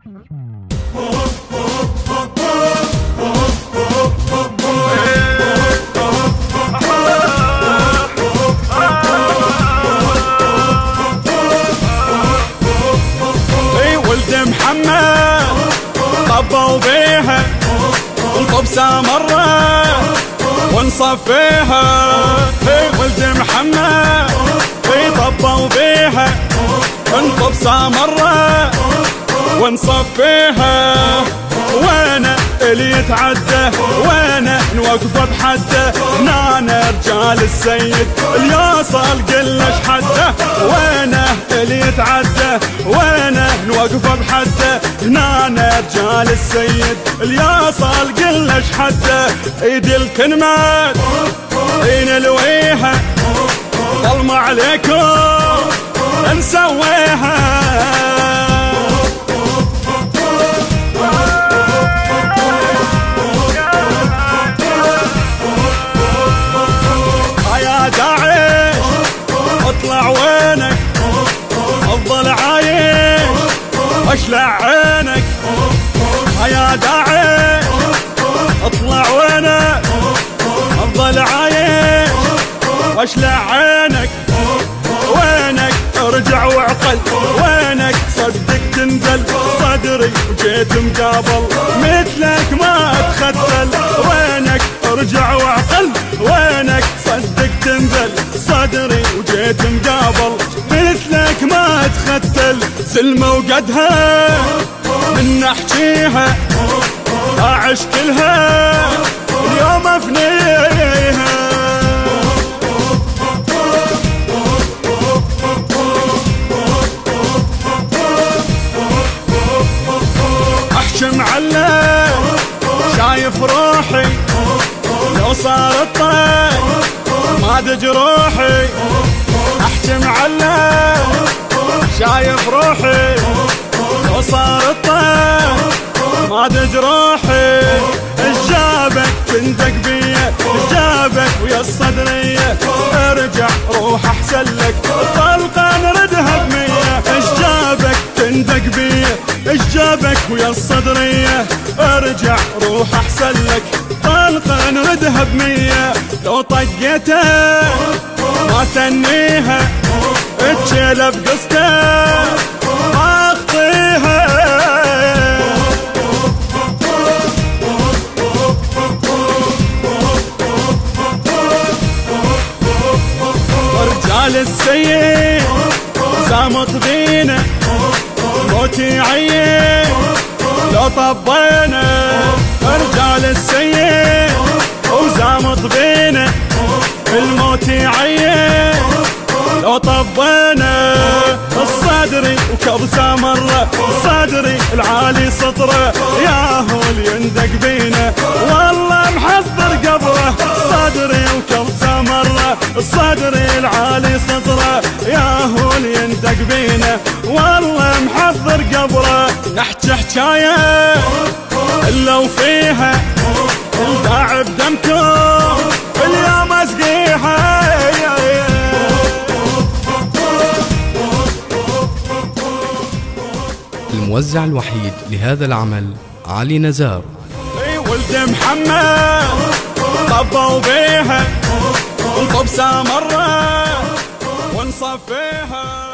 ولد محمد طبوا بيها الخبزة مرة ونصفيها. ولد محمد طبوا بيها الخبزة مرة ونصفيها. وانا اللي يتعدى وانا نوقفه بحده، هنا رجال السيد اليوصل قلش حده. وانا اللي يتعدى وانا نوقفه بحده، هنا رجال السيد اليوصل قلش حده. ايدي الكلمات نلويها ظلمة عليكم نسويها. يا داعش اطلع وينك افضل عايش واشلع عينك. يا داعش اطلع وينك افضل عايش واشلع عينك. وينك ارجع وعقل وينك صدق تنزل صدري وجيت مقابل مثلك ما اتختل. وينك ارجع وعقل وينك صدق تنزل صدري وجيت مقابل مثلك ما اتختل. سلمة وقدها من احكيها اعش كلها اليوم افنيها. احشم على شايف روحي لو صار الطير ما دج روحي. احشم على شايف روحي لو صار الطير ما دج روحي. الجابك تندق بيه الجابك ويا الصدرية ارجع روح احسن لك الطلقة نردها بمية. الجابك تندق بيه الجابك ويا الصدرية ارجع روح احسن لك طلقة نردها بمية. لو طقيته ما تنيها اتشيله بقصته ما اخطيها. ورجال السيد زامط بينا موتي عين لو طبينا. رجال السيد وزامط بينا الموت يعين لو طبينا. الصدري وكبسة مرة الصدري العالي سطره ياهو اللي يندق بينا والله محضر قبره. الصدري وكبسة مرة الصدري العالي سطره ياهو اللي يندق بينا والله محضر قبره. نحكي حكاية الا وفيها الداع بدمكم اليوم اسقيها. الموزع الوحيد لهذا العمل علي نزار. ولد محمد طبوا بيها الخبزة مرة ونصفيها.